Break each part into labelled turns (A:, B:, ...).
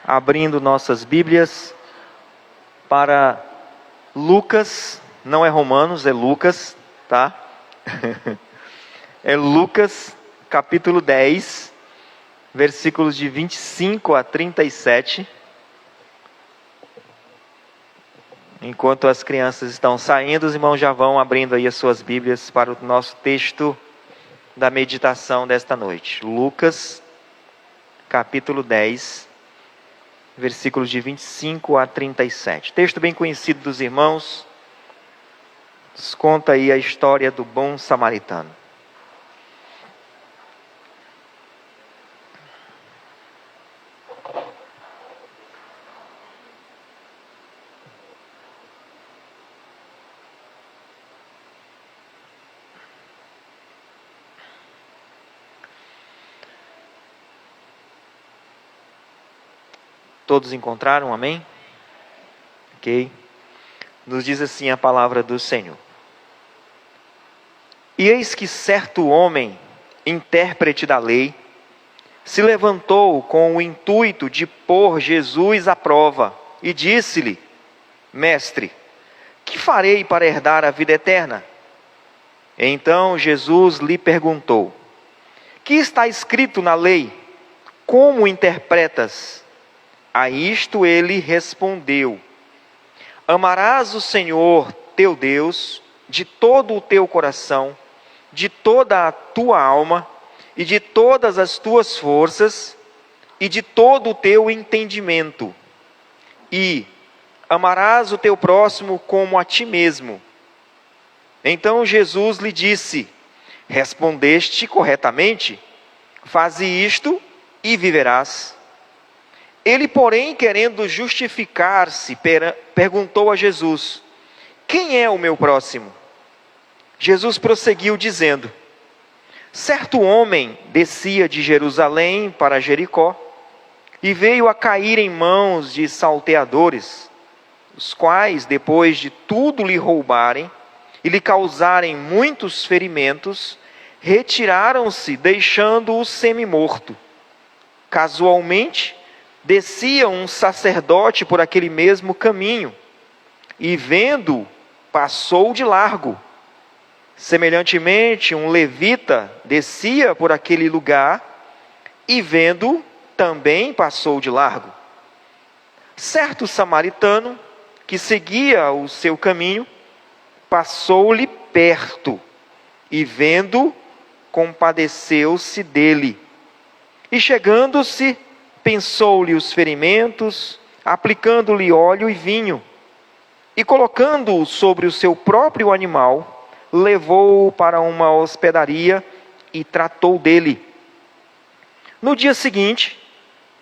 A: abrindo nossas Bíblias para Lucas, não é Romanos, é Lucas, tá? É Lucas, capítulo 10, versículos de 25 a 37. Enquanto as crianças estão saindo, os irmãos já vão abrindo aí as suas Bíblias para o nosso texto da meditação desta noite. Lucas, capítulo 10, versículos de 25 a 37. Texto bem conhecido dos irmãos. Nos conta aí a história do bom samaritano. Todos encontraram? Amém? Ok. Nos diz assim a palavra do Senhor. E eis que certo homem, intérprete da lei, se levantou com o intuito de pôr Jesus à prova e disse-lhe: Mestre, que farei para herdar a vida eterna? Então Jesus lhe perguntou: Que está escrito na lei? Como interpretas? A isto ele respondeu: Amarás o Senhor teu Deus de todo o teu coração, de toda a tua alma e de todas as tuas forças e de todo o teu entendimento. E amarás o teu próximo como a ti mesmo. Então Jesus lhe disse: Respondeste corretamente, faze isto e viverás. Ele, porém, querendo justificar-se, perguntou a Jesus: Quem é o meu próximo? Jesus prosseguiu dizendo: Certo homem descia de Jerusalém para Jericó e veio a cair em mãos de salteadores, os quais, depois de tudo lhe roubarem e lhe causarem muitos ferimentos, retiraram-se, deixando-o semi-morto. Casualmente, descia um sacerdote por aquele mesmo caminho, e vendo-o, passou de largo. Semelhantemente, um levita descia por aquele lugar, e vendo-o, também passou de largo. Certo samaritano, que seguia o seu caminho, passou-lhe perto, e vendo-o, compadeceu-se dele. E chegando-se, pensou-lhe os ferimentos, aplicando-lhe óleo e vinho, e colocando-o sobre o seu próprio animal, levou-o para uma hospedaria e tratou dele. No dia seguinte,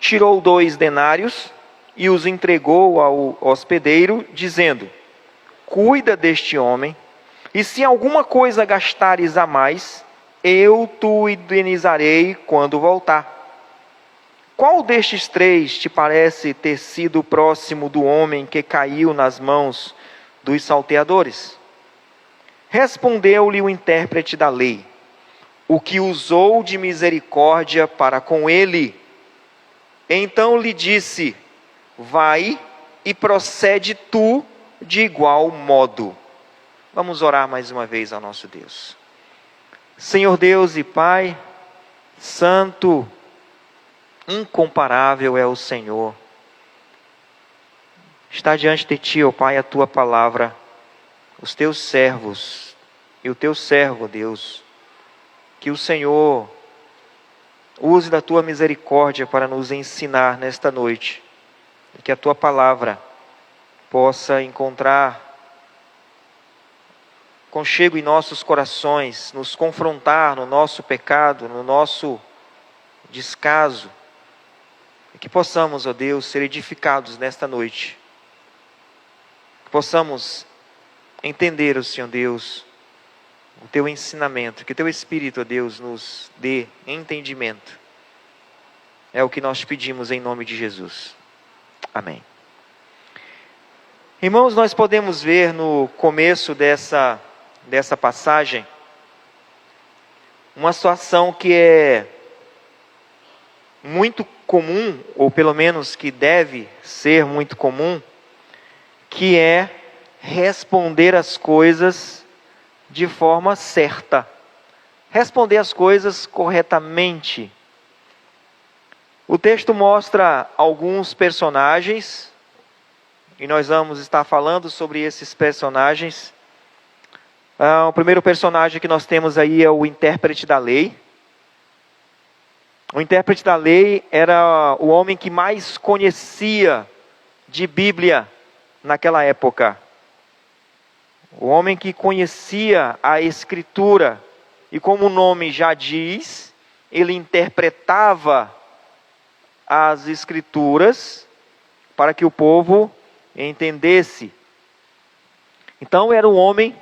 A: tirou 2 denários e os entregou ao hospedeiro, dizendo: Cuida deste homem, e se alguma coisa gastares a mais, eu te indenizarei quando voltar. Qual destes 3 te parece ter sido próximo do homem que caiu nas mãos dos salteadores? Respondeu-lhe o intérprete da lei: O que usou de misericórdia para com ele. Então lhe disse: Vai e procede tu de igual modo. Vamos orar mais uma vez ao nosso Deus. Senhor Deus e Pai, Santo, incomparável é o Senhor. Está diante de Ti, ó Pai, a Tua palavra, os Teus servos e o Teu servo, Deus. Que o Senhor use da Tua misericórdia para nos ensinar nesta noite. E que a Tua palavra possa encontrar conchego em nossos corações, nos confrontar no nosso pecado, no nosso descaso. E que possamos, ó Deus, ser edificados nesta noite. Que possamos entender, ó Senhor Deus, o Teu ensinamento. Que o Teu Espírito, ó Deus, nos dê entendimento. É o que nós pedimos em nome de Jesus. Amém. Irmãos, nós podemos ver no começo dessa passagem uma situação que é muito comum, ou pelo menos que deve ser muito comum, que é responder as coisas de forma certa. Responder as coisas corretamente. O texto mostra alguns personagens, e nós vamos estar falando sobre esses personagens. O primeiro personagem que nós temos aí é o intérprete da lei. O intérprete da lei era o homem que mais conhecia de Bíblia naquela época. O homem que conhecia a Escritura, e como o nome já diz, ele interpretava as Escrituras para que o povo entendesse. Então era um homem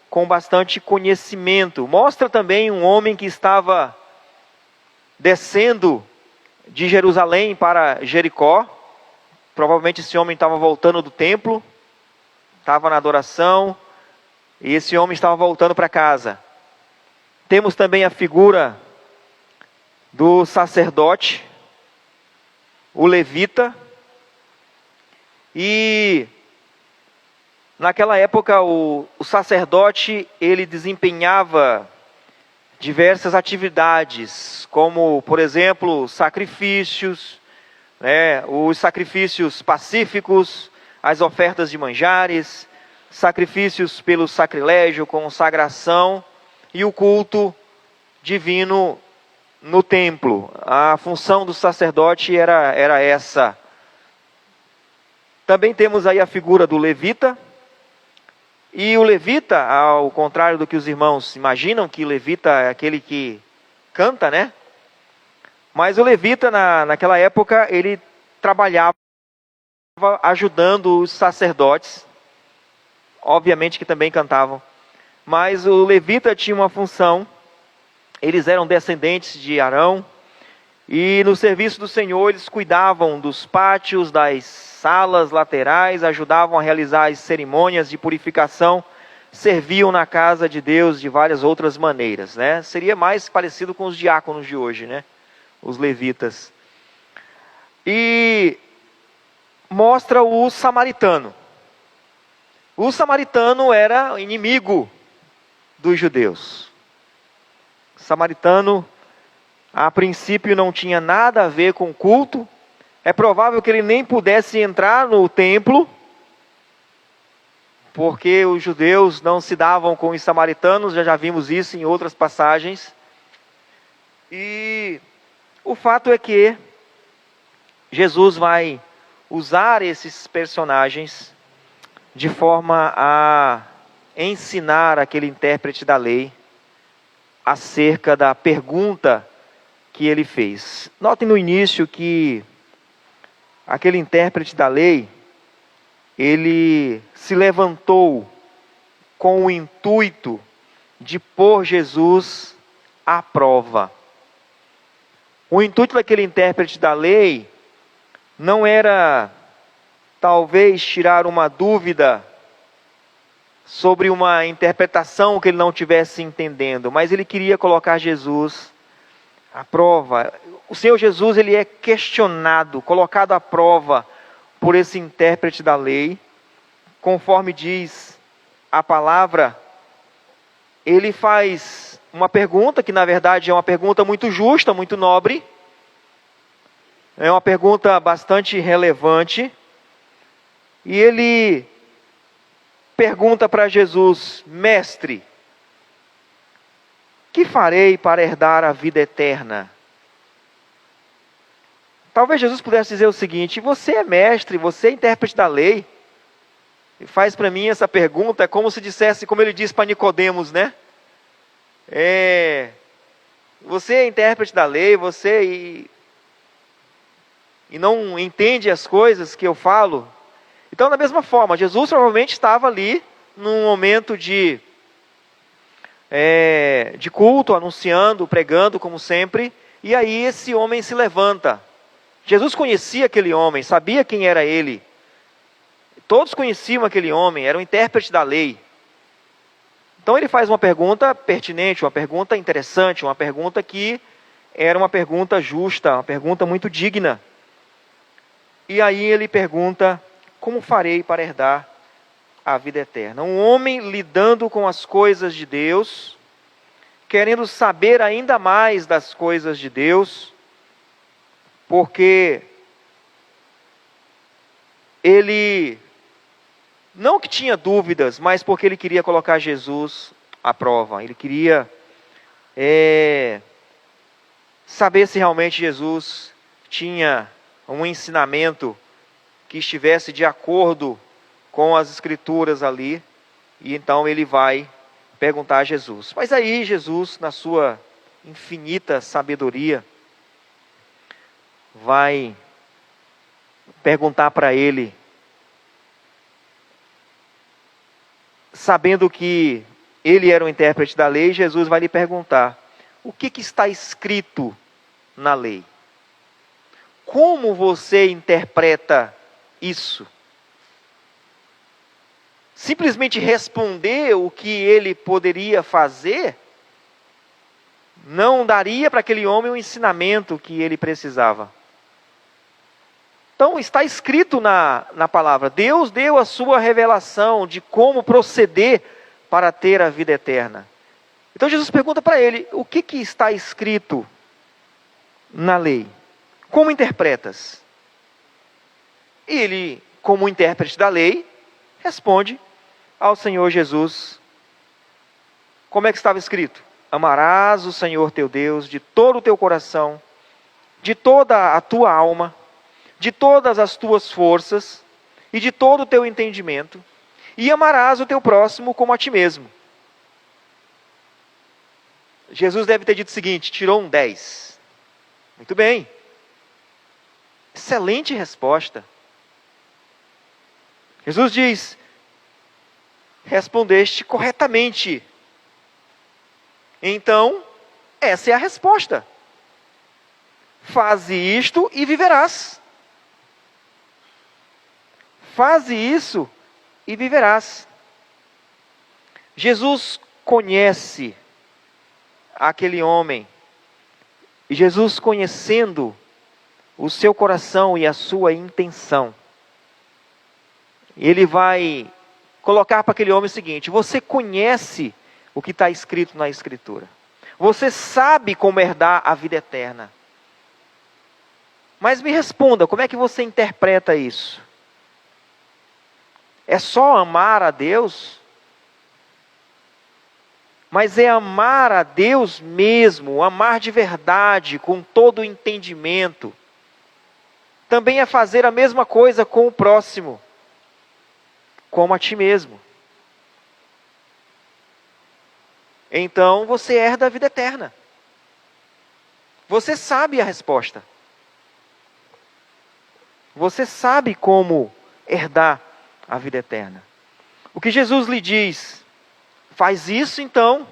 A: com bastante conhecimento. Mostra também um homem que estava descendo de Jerusalém para Jericó. Provavelmente esse homem estava voltando do templo, estava na adoração, e esse homem estava voltando para casa. Temos também a figura do sacerdote, o levita, e naquela época o sacerdote ele desempenhava diversas atividades, como por exemplo sacrifícios, os sacrifícios pacíficos, as ofertas de manjares, sacrifícios pelo sacrilégio, consagração e o culto divino no templo. A função do sacerdote era essa. Também temos aí a figura do levita. E o levita, ao contrário do que os irmãos imaginam, que o levita é aquele que canta, né? Mas o levita, naquela época, ele trabalhava ajudando os sacerdotes. Obviamente que também cantavam. Mas o levita tinha uma função. Eles eram descendentes de Arão. E no serviço do Senhor, eles cuidavam dos pátios, das salas laterais, ajudavam a realizar as cerimônias de purificação, serviam na casa de Deus de várias outras maneiras, né? Seria mais parecido com os diáconos de hoje, né? Os levitas. E mostra o samaritano. O samaritano era inimigo dos judeus. O samaritano, a princípio, não tinha nada a ver com o culto. É provável que ele nem pudesse entrar no templo, porque os judeus não se davam com os samaritanos, já vimos isso em outras passagens. E o fato é que Jesus vai usar esses personagens de forma a ensinar aquele intérprete da lei acerca da pergunta que ele fez. Notem no início que aquele intérprete da lei, ele se levantou com o intuito de pôr Jesus à prova. O intuito daquele intérprete da lei não era talvez tirar uma dúvida sobre uma interpretação que ele não estivesse entendendo, mas ele queria colocar Jesus à prova. O Senhor Jesus, ele é questionado, colocado à prova por esse intérprete da lei. Conforme diz a palavra, ele faz uma pergunta que na verdade é uma pergunta muito justa, muito nobre. É uma pergunta bastante relevante. E ele pergunta para Jesus: Mestre, que farei para herdar a vida eterna? Talvez Jesus pudesse dizer o seguinte: você é mestre, você é intérprete da lei, e faz para mim essa pergunta, como se dissesse, como ele diz para Nicodemos, né? Você é intérprete da lei, você e não entende as coisas que eu falo. Então, da mesma forma, Jesus provavelmente estava ali num momento de culto, anunciando, pregando, como sempre, e aí esse homem se levanta. Jesus conhecia aquele homem, sabia quem era ele. Todos conheciam aquele homem, era um intérprete da lei. Então ele faz uma pergunta pertinente, uma pergunta interessante, uma pergunta que era uma pergunta justa, uma pergunta muito digna. E aí ele pergunta: como farei para herdar a vida eterna? Um homem lidando com as coisas de Deus, querendo saber ainda mais das coisas de Deus, porque ele, não que tinha dúvidas, mas porque ele queria colocar Jesus à prova. Ele queria saber se realmente Jesus tinha um ensinamento que estivesse de acordo com as Escrituras ali. E então ele vai perguntar a Jesus. Mas aí Jesus, na sua infinita sabedoria, vai perguntar para ele, sabendo que ele era o intérprete da lei. Jesus vai lhe perguntar: o que está escrito na lei? Como você interpreta isso? Simplesmente responder o que ele poderia fazer não daria para aquele homem o ensinamento que ele precisava. Então está escrito na palavra. Deus deu a sua revelação de como proceder para ter a vida eterna. Então Jesus pergunta para ele: o que está escrito na lei? Como interpretas? E ele, como intérprete da lei, responde ao Senhor Jesus. Como é que estava escrito? Amarás o Senhor teu Deus de todo o teu coração, de toda a tua alma, de todas as tuas forças e de todo o teu entendimento, e amarás o teu próximo como a ti mesmo. Jesus deve ter dito o seguinte: tirou um 10. Muito bem. Excelente resposta. Jesus diz: respondeste corretamente. Então, essa é a resposta. Faze isto e viverás. Faze isso e viverás. Jesus conhece aquele homem. E Jesus, conhecendo o seu coração e a sua intenção, ele vai colocar para aquele homem o seguinte: você conhece o que está escrito na Escritura. Você sabe como herdar a vida eterna. Mas me responda, como é que você interpreta isso? É só amar a Deus? Mas é amar a Deus mesmo, amar de verdade, com todo o entendimento. Também é fazer a mesma coisa com o próximo, como a ti mesmo. Então você herda a vida eterna. Você sabe a resposta. Você sabe como herdar a vida eterna. O que Jesus lhe diz: faz isso então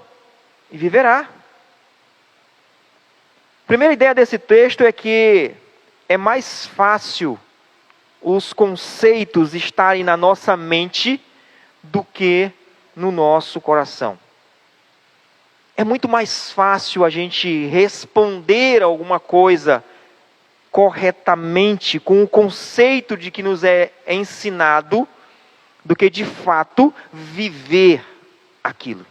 A: e viverá. A primeira ideia desse texto é que é mais fácil os conceitos estarem na nossa mente do que no nosso coração. É muito mais fácil a gente responder alguma coisa corretamente, com o conceito de que nos é ensinado, do que de fato viver aquilo.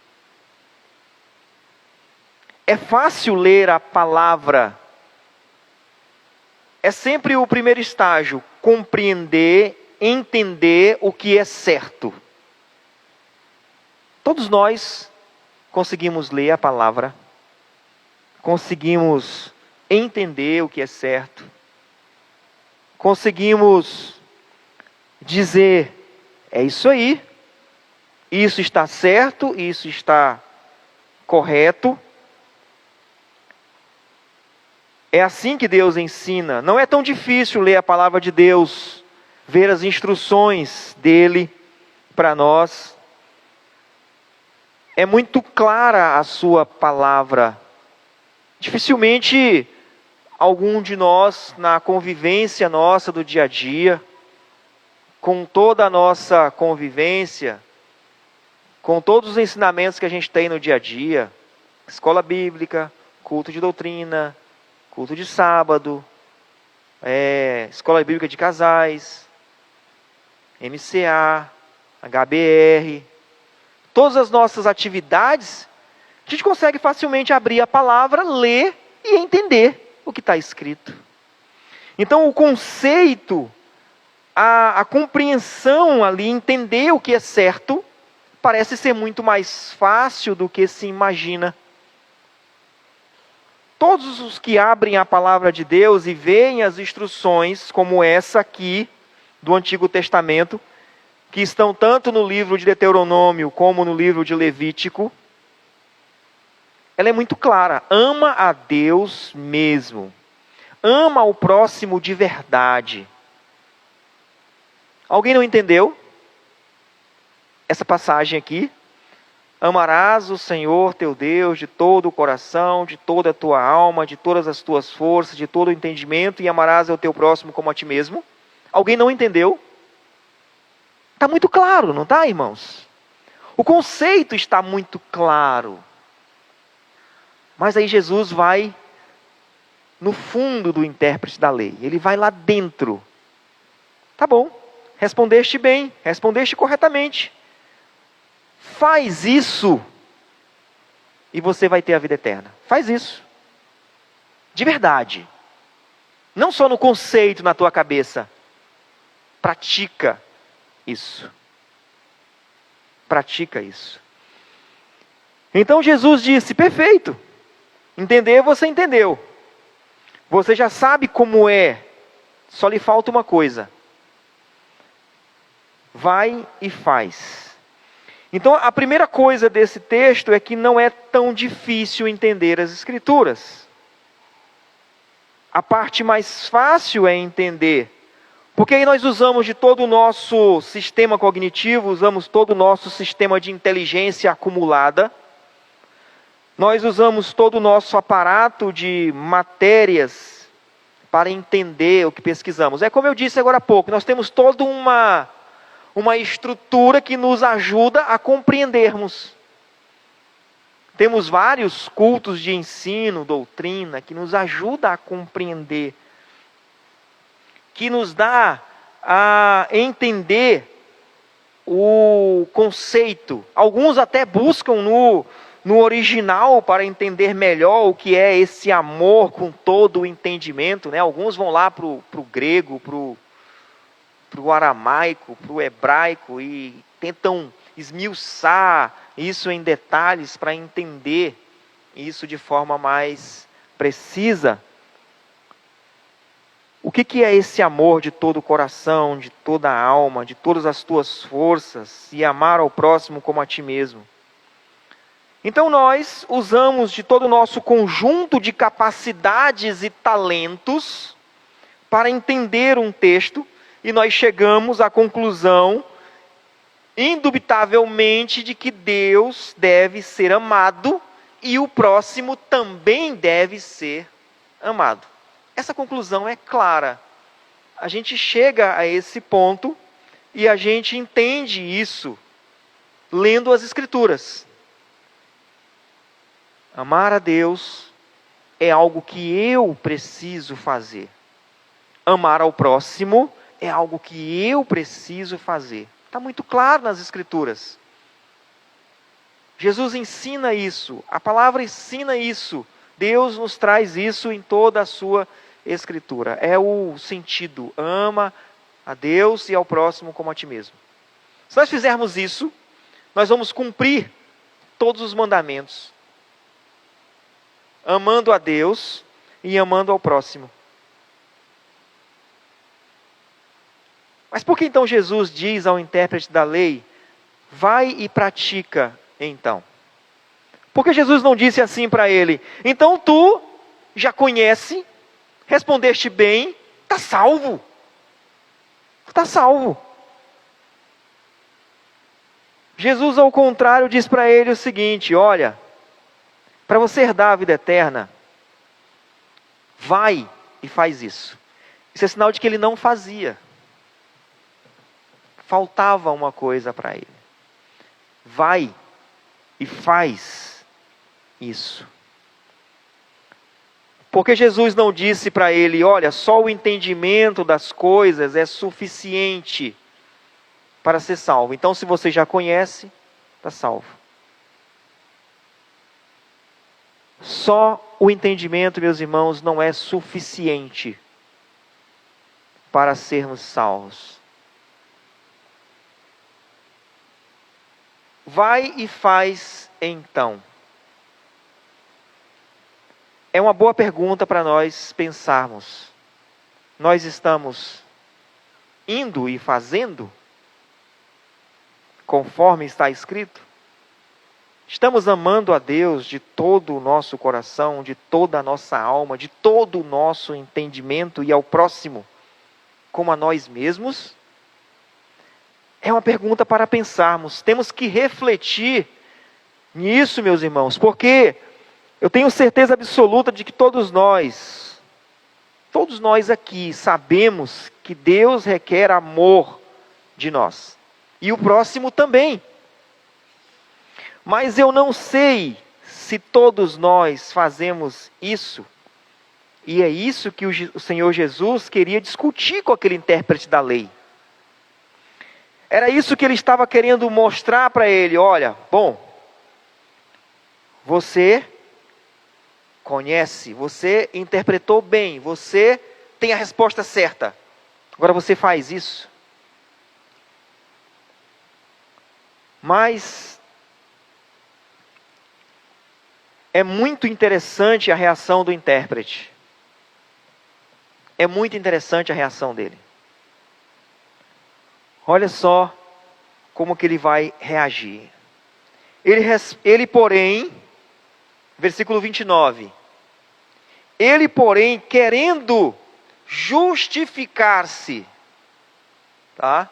A: É fácil ler a palavra. É sempre o primeiro estágio: compreender, entender o que é certo. Todos nós conseguimos ler a palavra, conseguimos entender o que é certo, conseguimos dizer: é isso aí, isso está certo, isso está correto. É assim que Deus ensina. Não é tão difícil ler a palavra de Deus, ver as instruções dele para nós. É muito clara a sua palavra. Dificilmente algum de nós, na convivência nossa do dia a dia, com toda a nossa convivência, com todos os ensinamentos que a gente tem no dia a dia, escola bíblica, culto de doutrina, culto de sábado, escola bíblica de casais, MCA, HBR, todas as nossas atividades, a gente consegue facilmente abrir a palavra, ler e entender o que está escrito. Então o conceito, a compreensão ali, entender o que é certo, parece ser muito mais fácil do que se imagina. Todos os que abrem a palavra de Deus e veem as instruções, como essa aqui, do Antigo Testamento, que estão tanto no livro de Deuteronômio como no livro de Levítico, ela é muito clara. Ama a Deus mesmo. Ama o próximo de verdade. Alguém não entendeu essa passagem aqui? Amarás o Senhor teu Deus de todo o coração, de toda a tua alma, de todas as tuas forças, de todo o entendimento, e amarás o teu próximo como a ti mesmo. Alguém não entendeu? Está muito claro, não está, irmãos? O conceito está muito claro. Mas aí Jesus vai no fundo do intérprete da lei. Ele vai lá dentro. Tá bom, respondeste bem, respondeste corretamente. Faz isso e você vai ter a vida eterna. Faz isso. De verdade. Não só no conceito na tua cabeça. Pratica isso. Pratica isso. Então Jesus disse, perfeito. Entender, você entendeu. Você já sabe como é. Só lhe falta uma coisa. Vai e faz. Então, a primeira coisa desse texto é que não é tão difícil entender as Escrituras. A parte mais fácil é entender. Porque aí nós usamos de todo o nosso sistema cognitivo, usamos todo o nosso sistema de inteligência acumulada. Nós usamos todo o nosso aparato de matérias para entender o que pesquisamos. É como eu disse agora há pouco, nós temos toda uma estrutura que nos ajuda a compreendermos. Temos vários cultos de ensino, doutrina, que nos ajuda a compreender, que nos dá a entender o conceito. Alguns até buscam no original para entender melhor o que é esse amor com todo o entendimento, né? Alguns vão lá para o grego, para o aramaico, para o hebraico e tentam esmiuçar isso em detalhes para entender isso de forma mais precisa. O que é esse amor de todo o coração, de toda a alma, de todas as tuas forças e amar ao próximo como a ti mesmo? Então nós usamos de todo o nosso conjunto de capacidades e talentos para entender um texto e nós chegamos à conclusão, indubitavelmente, de que Deus deve ser amado e o próximo também deve ser amado. Essa conclusão é clara. A gente chega a esse ponto e a gente entende isso lendo as Escrituras. Amar a Deus é algo que eu preciso fazer. Amar ao próximo é algo que eu preciso fazer. Está muito claro nas Escrituras. Jesus ensina isso, a palavra ensina isso. Deus nos traz isso em toda a sua Escritura. É o sentido, ama a Deus e ao próximo como a ti mesmo. Se nós fizermos isso, nós vamos cumprir todos os mandamentos. Amando a Deus e amando ao próximo. Mas por que então Jesus diz ao intérprete da lei, vai e pratica então? Por que Jesus não disse assim para ele, então tu já conhece, respondeste bem, está salvo. Está salvo. Jesus, ao contrário, diz para ele o seguinte, olha, para você herdar a vida eterna, vai e faz isso. Isso é sinal de que ele não fazia. Faltava uma coisa para ele. Vai e faz isso. Porque Jesus não disse para ele: olha, só o entendimento das coisas é suficiente para ser salvo. Então, se você já conhece, está salvo. Só o entendimento, meus irmãos, não é suficiente para sermos salvos. Vai e faz então. É uma boa pergunta para nós pensarmos. Nós estamos indo e fazendo conforme está escrito? Estamos amando a Deus de todo o nosso coração, de toda a nossa alma, de todo o nosso entendimento e ao próximo como a nós mesmos? É uma pergunta para pensarmos. Temos que refletir nisso, meus irmãos, porque eu tenho certeza absoluta de que todos nós aqui sabemos que Deus requer amor de nós. E o próximo também. Mas eu não sei se todos nós fazemos isso. E é isso que o Senhor Jesus queria discutir com aquele intérprete da lei. Era isso que ele estava querendo mostrar para ele. Olha, bom, você conhece, você interpretou bem, você tem a resposta certa. Agora você faz isso. Mas é muito interessante a reação do intérprete. É muito interessante a reação dele. Olha só como que ele vai reagir. Ele porém, versículo 29. Ele, porém, querendo justificar-se. Tá?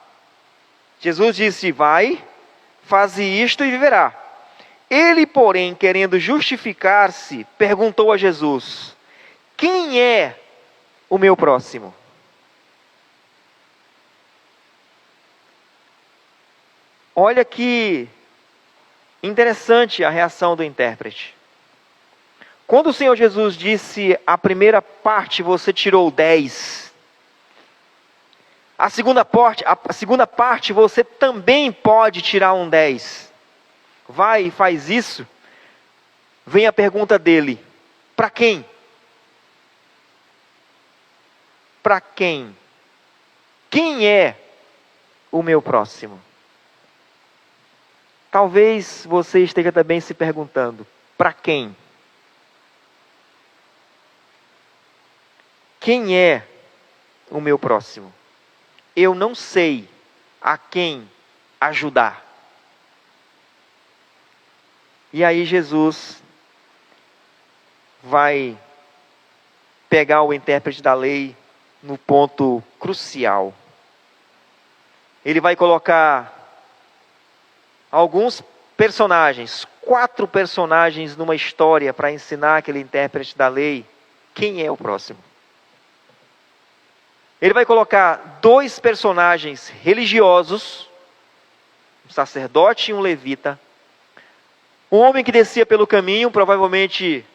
A: Jesus disse: vai, faze isto e viverá. Ele, porém, querendo justificar-se, perguntou a Jesus: quem é o meu próximo? Olha que interessante a reação do intérprete. Quando o Senhor Jesus disse a primeira parte, você tirou 10. A segunda parte, você também pode tirar um 10. Vai e faz isso. Vem a pergunta dele: para quem? Para quem? Quem é o meu próximo? Talvez você esteja também se perguntando: para quem? Quem é o meu próximo? Eu não sei a quem ajudar. E aí Jesus vai pegar o intérprete da lei no ponto crucial. Ele vai colocar alguns personagens, 4 personagens numa história para ensinar aquele intérprete da lei quem é o próximo. Ele vai colocar 2 personagens religiosos, um sacerdote e um levita. Um homem que descia pelo caminho, provavelmente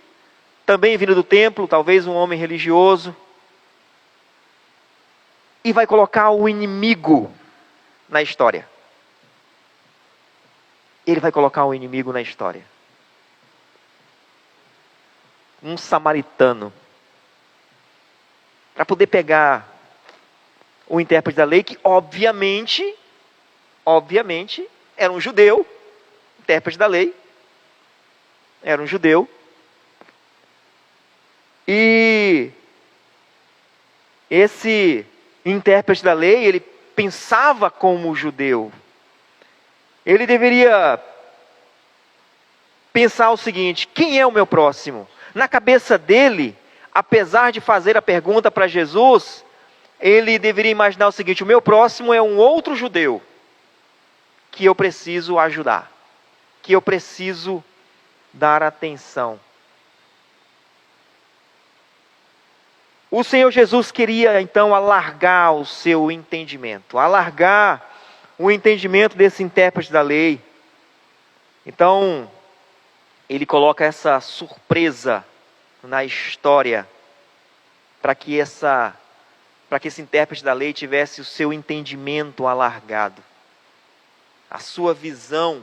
A: também vindo do templo, talvez um homem religioso. E vai colocar o inimigo na história. Ele vai colocar o inimigo na história. Um samaritano. Para poder pegar o intérprete da lei, que obviamente, era um judeu. Intérprete da lei. Era um judeu. E esse intérprete da lei, ele pensava como judeu. Ele deveria pensar o seguinte: quem é o meu próximo? Na cabeça dele, apesar de fazer a pergunta para Jesus, ele deveria imaginar o seguinte: o meu próximo é um outro judeu que eu preciso ajudar, que eu preciso dar atenção. O Senhor Jesus queria então alargar o seu entendimento, alargar o entendimento desse intérprete da lei. Então, ele coloca essa surpresa na história para que esse intérprete da lei tivesse o seu entendimento alargado, a sua visão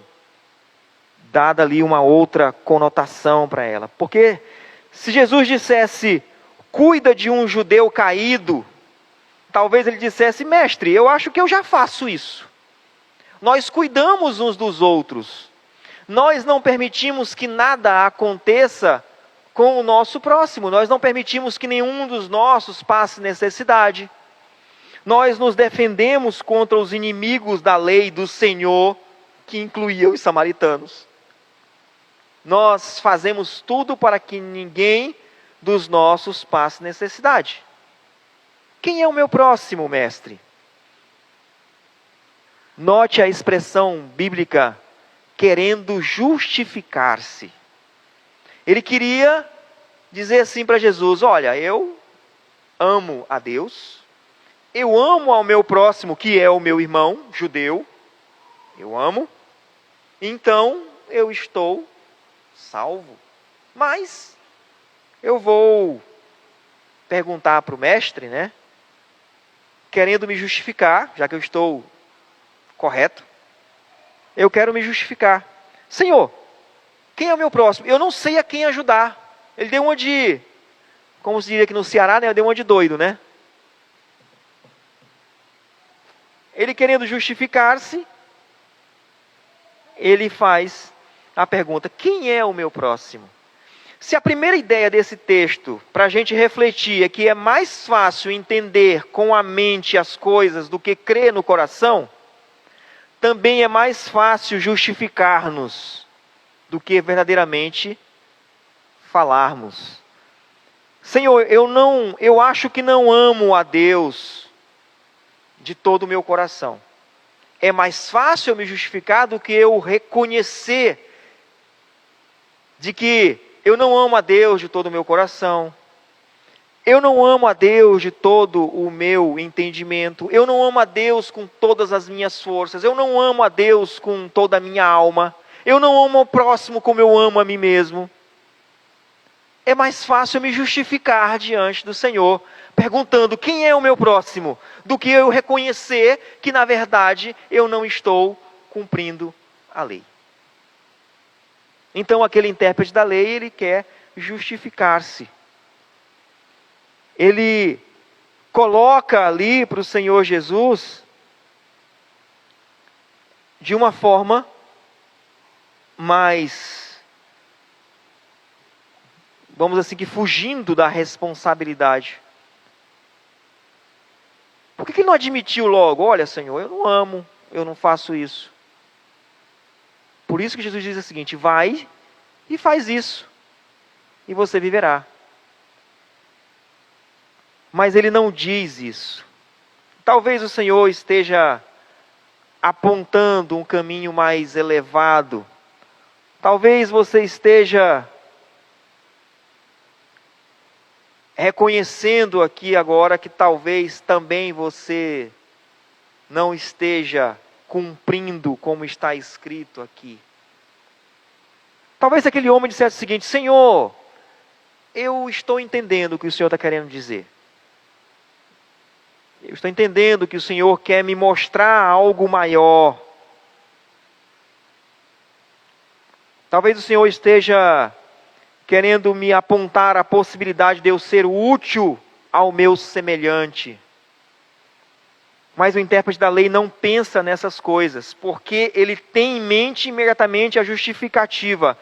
A: dada ali uma outra conotação para ela. Porque se Jesus dissesse, cuida de um judeu caído, talvez ele dissesse, mestre, eu acho que eu já faço isso. Nós cuidamos uns dos outros. Nós não permitimos que nada aconteça com o nosso próximo. Nós não permitimos que nenhum dos nossos passe necessidade. Nós nos defendemos contra os inimigos da lei do Senhor, que incluía os samaritanos. Nós fazemos tudo para que ninguém dos nossos passe necessidade. Quem é o meu próximo, mestre? Note a expressão bíblica, querendo justificar-se. Ele queria dizer assim para Jesus, olha, eu amo a Deus, eu amo ao meu próximo, que é o meu irmão judeu, eu amo, então eu estou salvo. Mas eu vou perguntar para o mestre, né? Querendo me justificar, já que eu estou correto, eu quero me justificar. Senhor, quem é o meu próximo? Eu não sei a quem ajudar. Ele deu uma de, como se diria aqui no Ceará, né? Ele deu uma de doido, né? Ele querendo justificar-se, ele faz a pergunta, quem é o meu próximo? Se a primeira ideia desse texto, para a gente refletir, é que é mais fácil entender com a mente as coisas do que crer no coração, também é mais fácil justificar-nos do que verdadeiramente falarmos. Senhor, eu acho que não amo a Deus de todo o meu coração. É mais fácil eu me justificar do que eu reconhecer de que eu não amo a Deus de todo o meu coração. Eu não amo a Deus de todo o meu entendimento. Eu não amo a Deus com todas as minhas forças. Eu não amo a Deus com toda a minha alma. Eu não amo o próximo como eu amo a mim mesmo. É mais fácil eu me justificar diante do Senhor, perguntando quem é o meu próximo, do que eu reconhecer que na verdade eu não estou cumprindo a lei. Então aquele intérprete da lei, ele quer justificar-se. Ele coloca ali para o Senhor Jesus de uma forma mais, vamos assim, que fugindo da responsabilidade. Por que ele não admitiu logo? Olha, Senhor, eu não amo, eu não faço isso. Por isso que Jesus diz o seguinte, vai e faz isso, e você viverá. Mas ele não diz isso. Talvez o Senhor esteja apontando um caminho mais elevado. Talvez você esteja reconhecendo aqui agora que talvez também você não esteja cumprindo como está escrito aqui. Talvez aquele homem dissesse o seguinte, Senhor, eu estou entendendo o que o Senhor está querendo dizer. Eu estou entendendo que o Senhor quer me mostrar algo maior. Talvez o Senhor esteja querendo me apontar a possibilidade de eu ser útil ao meu semelhante. Mas o intérprete da lei não pensa nessas coisas, porque ele tem em mente imediatamente a justificativa.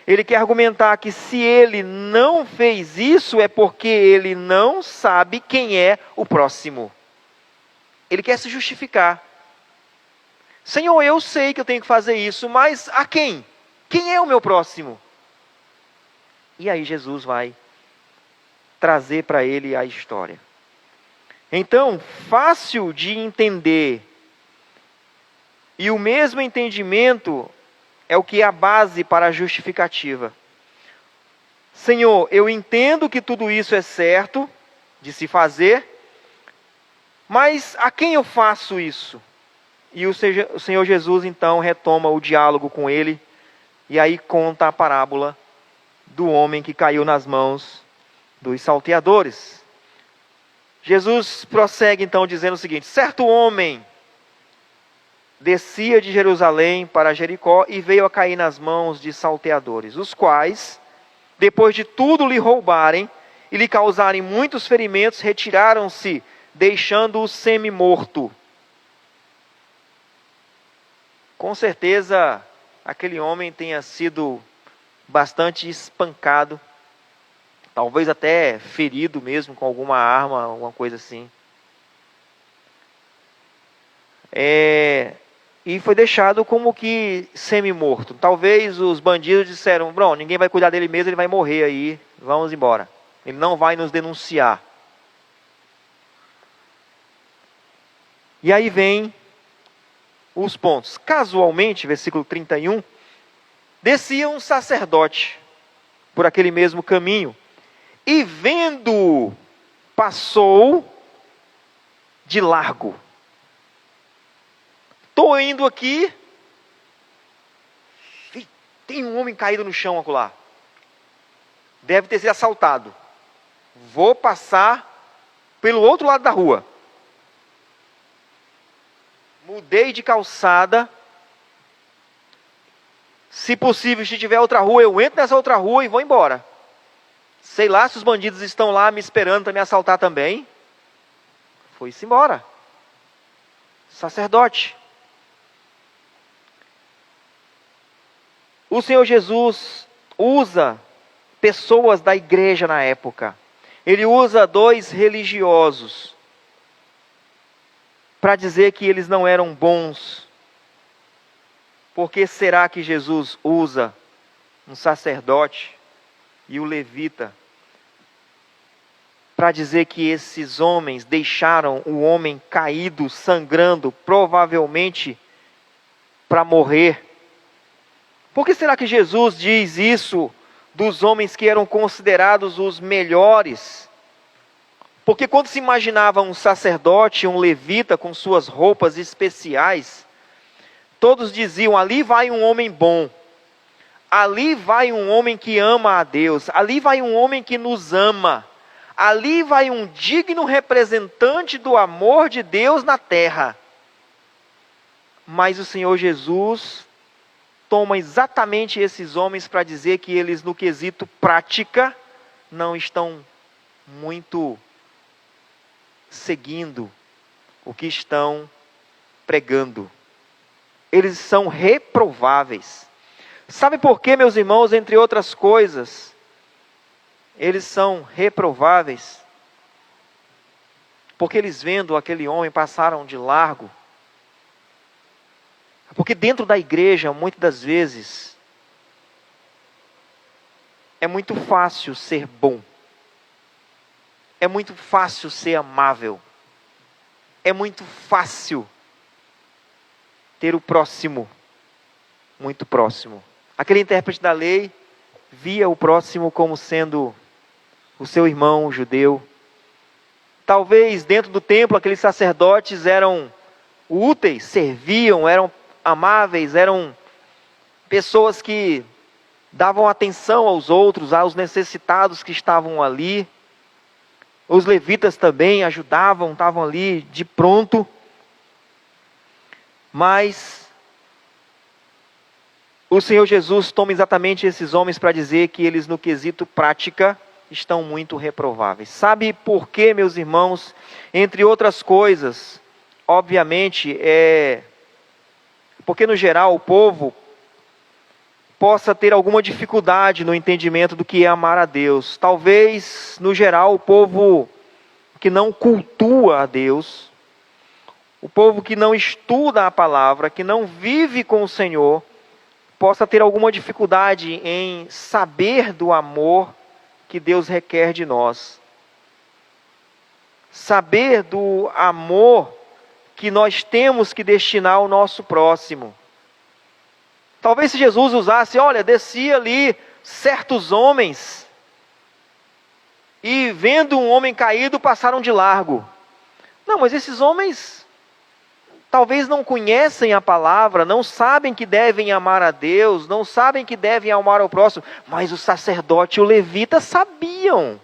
A: Ele quer argumentar que se ele não fez isso, é porque ele não sabe quem é o próximo. Ele quer se justificar. Senhor, eu sei que eu tenho que fazer isso, mas a quem? Quem é o meu próximo? E aí Jesus vai trazer para ele a história. Então, fácil de entender. E o mesmo entendimento é o que é a base para a justificativa. Senhor, eu entendo que tudo isso é certo de se fazer, mas a quem eu faço isso? E o Senhor Jesus então retoma o diálogo com ele, e aí conta a parábola do homem que caiu nas mãos dos salteadores. Jesus prossegue então dizendo o seguinte: certo homem descia de Jerusalém para Jericó e veio a cair nas mãos de salteadores, os quais, depois de tudo lhe roubarem e lhe causarem muitos ferimentos, retiraram-se, deixando-o semi-morto. Com certeza, aquele homem tenha sido bastante espancado, talvez até ferido mesmo com alguma arma, alguma coisa assim. E foi deixado como que semi-morto. Talvez os bandidos disseram: bom, ninguém vai cuidar dele mesmo, ele vai morrer aí, vamos embora. Ele não vai nos denunciar. E aí vem os pontos. Casualmente, versículo 31, descia um sacerdote por aquele mesmo caminho, e vendo, passou de largo. Estou indo aqui, tem um homem caído no chão acolá. Deve ter sido assaltado. Vou passar pelo outro lado da rua. Mudei de calçada. Se possível, se tiver outra rua, eu entro nessa outra rua e vou embora. Sei lá se os bandidos estão lá me esperando para me assaltar também. Foi-se embora. Sacerdote. O Senhor Jesus usa pessoas da igreja na época. Ele usa 2 religiosos para dizer que eles não eram bons. Por que será que Jesus usa um sacerdote e o levita para dizer que esses homens deixaram o homem caído, sangrando, provavelmente para morrer? Por que será que Jesus diz isso dos homens que eram considerados os melhores? Porque quando se imaginava um sacerdote, um levita com suas roupas especiais, todos diziam: ali vai um homem bom, ali vai um homem que ama a Deus, ali vai um homem que nos ama, ali vai um digno representante do amor de Deus na terra. Mas o Senhor Jesus toma exatamente esses homens para dizer que eles, no quesito prática, não estão muito seguindo o que estão pregando. Eles são reprováveis. Sabe por quê, meus irmãos? Entre outras coisas, eles são reprováveis porque eles, vendo aquele homem, passaram de largo. Porque dentro da igreja, muitas das vezes, é muito fácil ser bom. É muito fácil ser amável. É muito fácil ter o próximo, muito próximo. Aquele intérprete da lei via o próximo como sendo o seu irmão judeu. Talvez dentro do templo aqueles sacerdotes eram úteis, serviam, eram amáveis, eram pessoas que davam atenção aos outros, aos necessitados que estavam ali. Os levitas também ajudavam, estavam ali de pronto. Mas o Senhor Jesus toma exatamente esses homens para dizer que eles, no quesito prática, estão muito reprováveis. Sabe por quê, meus irmãos? Entre outras coisas, obviamente, porque no geral o povo possa ter alguma dificuldade no entendimento do que é amar a Deus. Talvez, no geral, o povo que não cultua a Deus, o povo que não estuda a palavra, que não vive com o Senhor, possa ter alguma dificuldade em saber do amor que Deus requer de nós. Saber do amor que nós temos que destinar ao nosso próximo. Talvez se Jesus usasse, olha, descia ali certos homens e vendo um homem caído passaram de largo. Não, mas esses homens talvez não conhecem a palavra, não sabem que devem amar a Deus, não sabem que devem amar ao próximo, mas o sacerdote e o levita sabiam.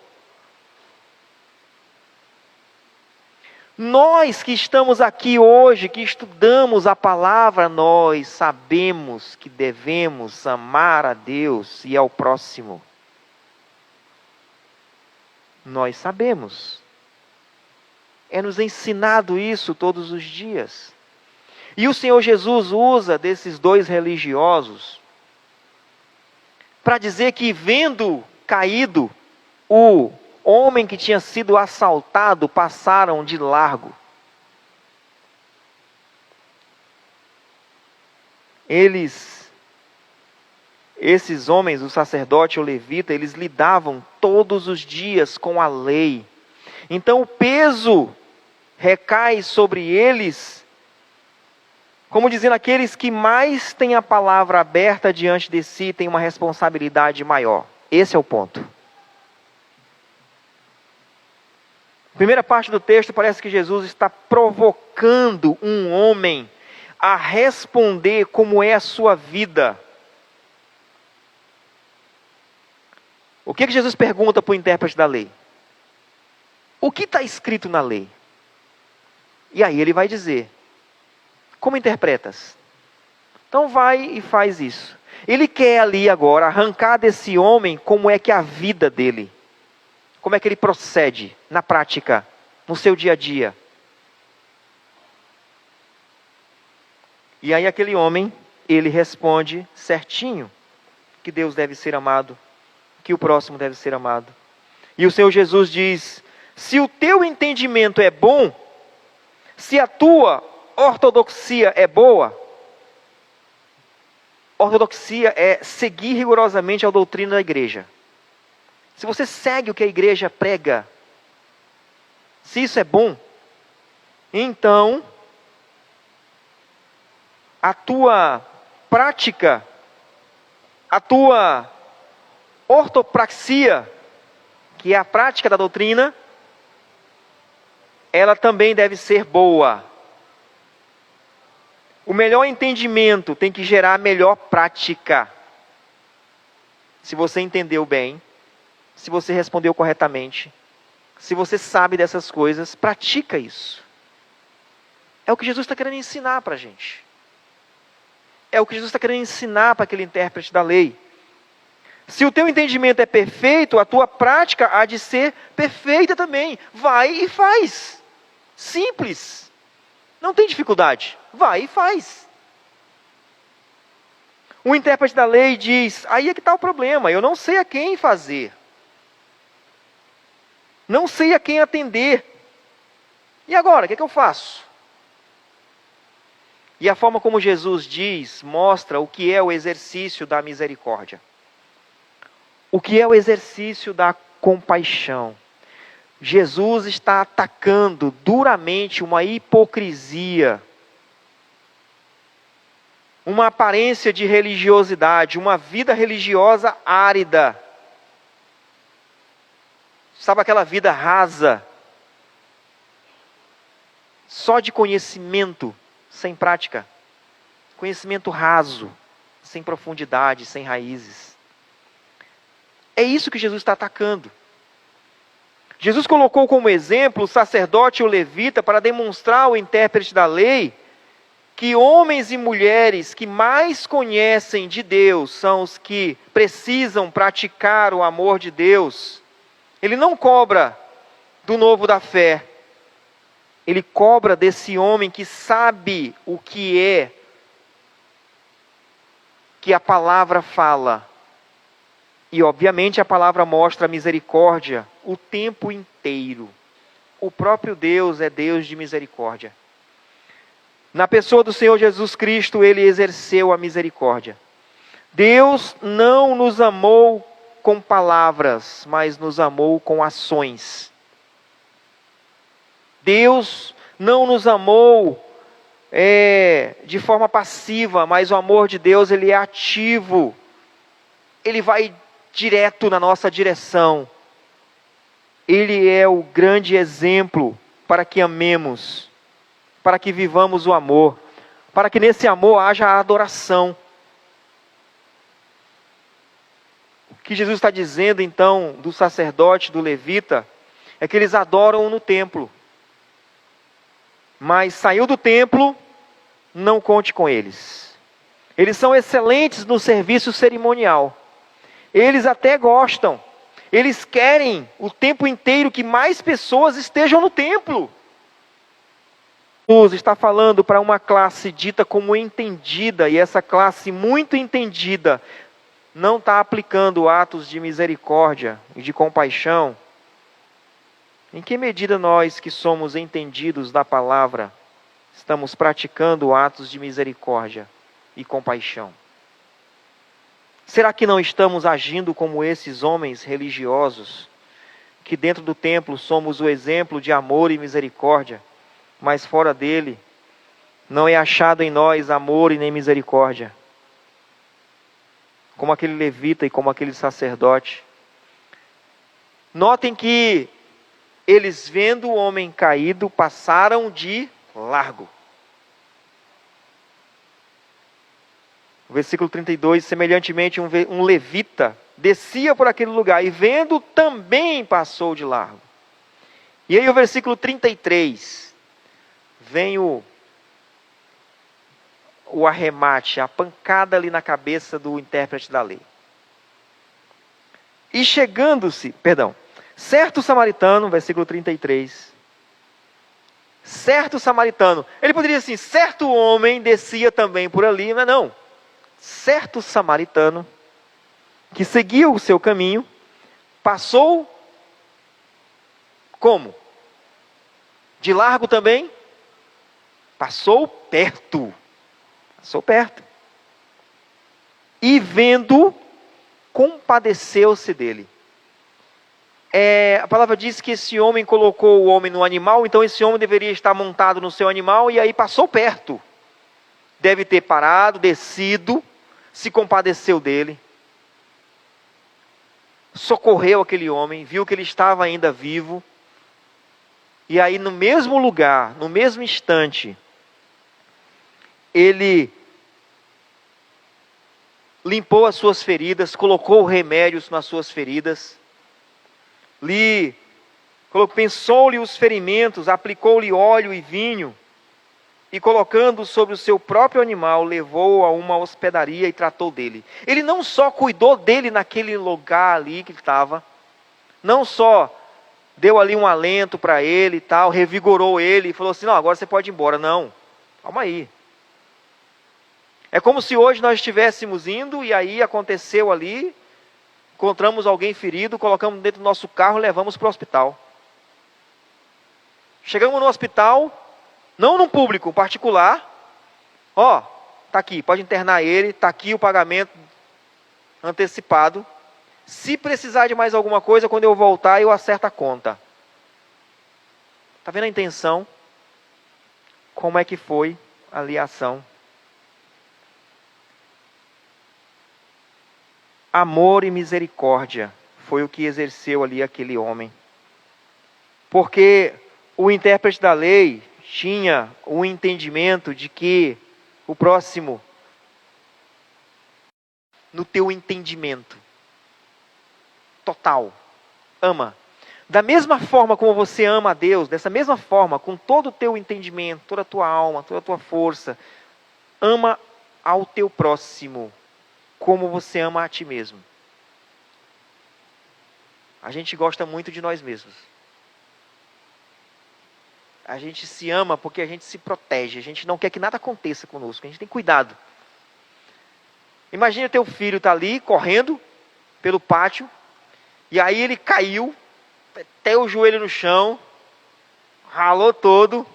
A: Nós que estamos aqui hoje, que estudamos a palavra, nós sabemos que devemos amar a Deus e ao próximo. Nós sabemos. É nos ensinado isso todos os dias. E o Senhor Jesus usa desses dois religiosos para dizer que, vendo caído o homem que tinha sido assaltado, passaram de largo. Esses homens, o sacerdote e o levita, eles lidavam todos os dias com a lei. Então o peso recai sobre eles, como dizendo, aqueles que mais têm a palavra aberta diante de si têm uma responsabilidade maior. Esse é o ponto. Primeira parte do texto parece que Jesus está provocando um homem a responder como é a sua vida. O que Jesus pergunta para o intérprete da lei? O que está escrito na lei? E aí ele vai dizer, como interpretas? Então vai e faz isso. Ele quer ali agora arrancar desse homem como é que é a vida dele. Como é que ele procede na prática, no seu dia a dia. E aí aquele homem, ele responde certinho que Deus deve ser amado, que o próximo deve ser amado. E o Senhor Jesus diz, se o teu entendimento é bom, se a tua ortodoxia é boa, ortodoxia é seguir rigorosamente a doutrina da igreja. Se você segue o que a igreja prega, se isso é bom, então a tua prática, a tua ortopraxia, que é a prática da doutrina, ela também deve ser boa. O melhor entendimento tem que gerar a melhor prática. Se você entendeu bem, se você respondeu corretamente, se você sabe dessas coisas, pratica isso. É o que Jesus está querendo ensinar para a gente. É o que Jesus está querendo ensinar para aquele intérprete da lei. Se o teu entendimento é perfeito, a tua prática há de ser perfeita também. Vai e faz. Simples. Não tem dificuldade. Vai e faz. O intérprete da lei diz, aí é que está o problema, eu não sei a quem fazer. Não sei a quem atender. E agora, o que eu faço? E a forma como Jesus diz, mostra o que é o exercício da misericórdia. O que é o exercício da compaixão. Jesus está atacando duramente uma hipocrisia, uma aparência de religiosidade, uma vida religiosa árida. Sabe aquela vida rasa, só de conhecimento, sem prática. Conhecimento raso, sem profundidade, sem raízes. É isso que Jesus está atacando. Jesus colocou como exemplo o sacerdote e o levita para demonstrar ao intérprete da lei que homens e mulheres que mais conhecem de Deus são os que precisam praticar o amor de Deus. Ele não cobra do novo da fé. Ele cobra desse homem que sabe o que é que a palavra fala. E obviamente a palavra mostra a misericórdia o tempo inteiro. O próprio Deus é Deus de misericórdia. Na pessoa do Senhor Jesus Cristo, Ele exerceu a misericórdia. Deus não nos amou com palavras, mas nos amou com ações. Deus não nos amou de forma passiva, mas o amor de Deus ele é ativo. Ele vai direto na nossa direção. Ele é o grande exemplo para que amemos, para que vivamos o amor, para que nesse amor haja a adoração. O que Jesus está dizendo então do sacerdote, do levita, é que eles adoram no templo. mas saiu do templo, não conte com eles. Eles são excelentes no serviço cerimonial. Eles até gostam. Eles querem o tempo inteiro que mais pessoas estejam no templo. Jesus está falando para uma classe dita como entendida, e essa classe muito entendida não está aplicando atos de misericórdia e de compaixão. Em que medida nós, que somos entendidos da palavra, estamos praticando atos de misericórdia e compaixão? Será que não estamos agindo como esses homens religiosos, que dentro do templo somos o exemplo de amor e misericórdia, mas fora dele não é achado em nós amor e nem misericórdia? Como aquele levita e como aquele sacerdote. Notem que eles, vendo o homem caído, passaram de largo. O versículo 32, semelhantemente um levita descia por aquele lugar e vendo também passou de largo. E aí o versículo 33, vem o arremate, a pancada ali na cabeça do intérprete da lei. E certo samaritano, versículo 33, certo samaritano, ele poderia dizer assim, certo homem descia também por ali, mas não. Certo samaritano, que seguiu o seu caminho, passou como? De largo também? Passou perto. Passou perto. E vendo, compadeceu-se dele. A palavra diz que esse homem colocou o homem no animal, então esse homem deveria estar montado no seu animal, e aí passou perto. Deve ter parado, descido, se compadeceu dele, socorreu aquele homem, viu que ele estava ainda vivo, e aí no mesmo lugar, no mesmo instante, ele limpou as suas feridas, colocou remédios nas suas feridas, pensou-lhe os ferimentos, aplicou-lhe óleo e vinho, e colocando sobre o seu próprio animal, levou-o a uma hospedaria e tratou dele. Ele não só cuidou dele naquele lugar ali que ele estava, não só deu ali um alento para ele e tal, revigorou ele e falou assim, não, agora você pode ir embora. Não, calma aí. É como se hoje nós estivéssemos indo e aí aconteceu ali, encontramos alguém ferido, colocamos dentro do nosso carro e levamos para o hospital. Chegamos no hospital, não num público, particular. Está aqui, pode internar ele, está aqui o pagamento antecipado. Se precisar de mais alguma coisa, quando eu voltar, eu acerto a conta. Está vendo a intenção? Como é que foi ali a ação? Amor e misericórdia foi o que exerceu ali aquele homem. Porque o intérprete da lei tinha o entendimento de que o próximo, no teu entendimento total, ama. Da mesma forma como você ama a Deus, dessa mesma forma, com todo o teu entendimento, toda a tua alma, toda a tua força, ama ao teu próximo, como você ama a ti mesmo. A gente gosta muito de nós mesmos. A gente se ama porque a gente se protege. A gente não quer que nada aconteça conosco. A gente tem cuidado. Imagina teu filho está ali, correndo pelo pátio. E aí ele caiu, até o joelho no chão. Ralou todo.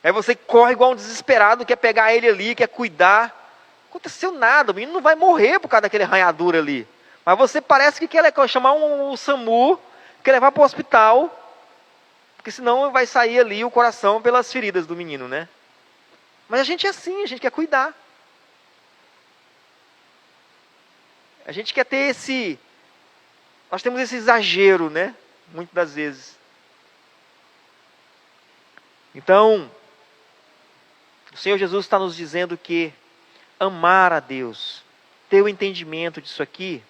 A: Aí você corre igual um desesperado, quer pegar ele ali, quer cuidar. Não aconteceu nada, o menino não vai morrer por causa daquele arranhadura ali. Mas você parece que quer chamar um SAMU, quer levar para o hospital. Porque senão vai sair ali o coração pelas feridas do menino, né? Mas a gente é assim, a gente quer cuidar. A gente quer ter nós temos esse exagero, né? Muitas das vezes. Então, o Senhor Jesus está nos dizendo que amar a Deus, ter o entendimento disso aqui,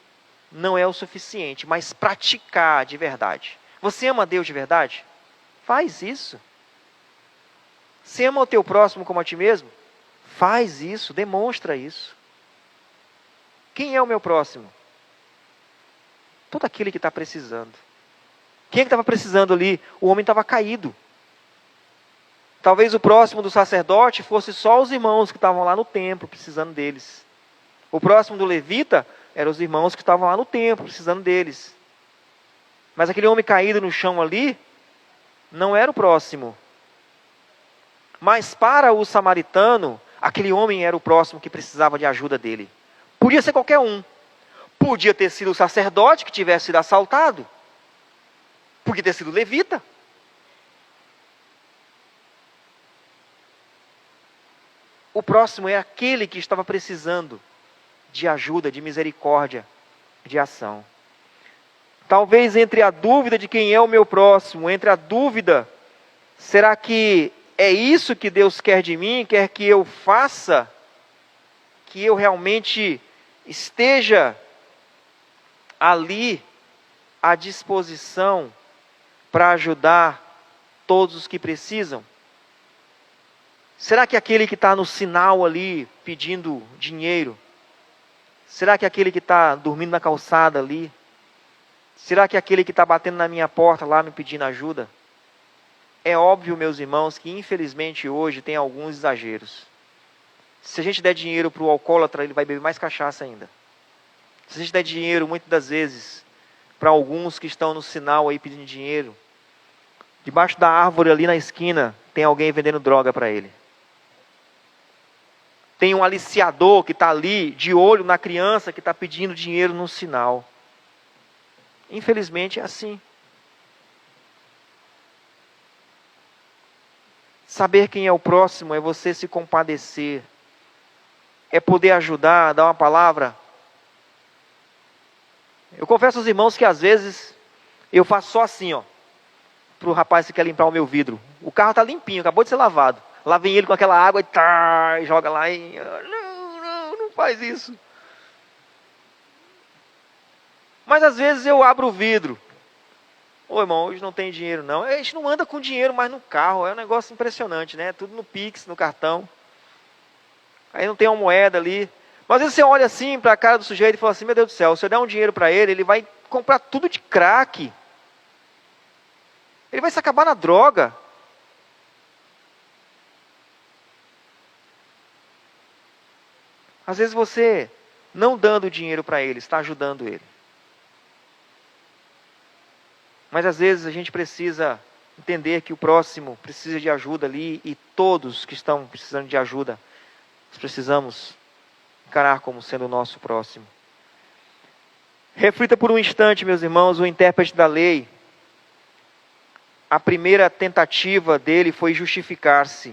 A: não é o suficiente, mas praticar de verdade. Você ama a Deus de verdade? Faz isso. Você ama o teu próximo como a ti mesmo? Faz isso, demonstra isso. Quem é o meu próximo? Todo aquele que está precisando. Quem é que estava precisando ali? O homem estava caído. Talvez o próximo do sacerdote fosse só os irmãos que estavam lá no templo, precisando deles. O próximo do levita eram os irmãos que estavam lá no templo, precisando deles. Mas aquele homem caído no chão ali, não era o próximo. Mas para o samaritano, aquele homem era o próximo que precisava de ajuda dele. Podia ser qualquer um. Podia ter sido o sacerdote que tivesse sido assaltado. Podia ter sido o levita. O próximo é aquele que estava precisando de ajuda, de misericórdia, de ação. Talvez entre a dúvida de quem é o meu próximo, entre a dúvida, será que é isso que Deus quer de mim, quer que eu faça, que eu realmente esteja ali à disposição para ajudar todos os que precisam? Será que aquele que está no sinal ali pedindo dinheiro? Será que aquele que está dormindo na calçada ali? Será que aquele que está batendo na minha porta lá me pedindo ajuda? É óbvio, meus irmãos, que infelizmente hoje tem alguns exageros. Se a gente der dinheiro para o alcoólatra, ele vai beber mais cachaça ainda. Se a gente der dinheiro, muitas das vezes, para alguns que estão no sinal aí pedindo dinheiro, debaixo da árvore ali na esquina, tem alguém vendendo droga para ele. Tem um aliciador que está ali, de olho na criança que está pedindo dinheiro no sinal. Infelizmente é assim. Saber quem é o próximo é você se compadecer. É poder ajudar, dar uma palavra. Eu confesso aos irmãos que às vezes eu faço só assim, ó, para o rapaz que quer limpar o meu vidro. O carro está limpinho, acabou de ser lavado. Lá vem ele com aquela água e joga lá e... Não faz isso. Mas às vezes eu abro o vidro. Ô irmão, hoje não tem dinheiro não. A gente não anda com dinheiro mais no carro. É um negócio impressionante, né? Tudo no Pix, no cartão. Aí não tem uma moeda ali. Mas às vezes você olha assim para a cara do sujeito e fala assim, meu Deus do céu, se eu der um dinheiro para ele, ele vai comprar tudo de crack. Ele vai se acabar na droga. Às vezes você, não dando dinheiro para ele, está ajudando ele. Mas às vezes a gente precisa entender que o próximo precisa de ajuda ali e todos que estão precisando de ajuda, nós precisamos encarar como sendo o nosso próximo. Reflita por um instante, meus irmãos, o intérprete da lei. A primeira tentativa dele foi justificar-se.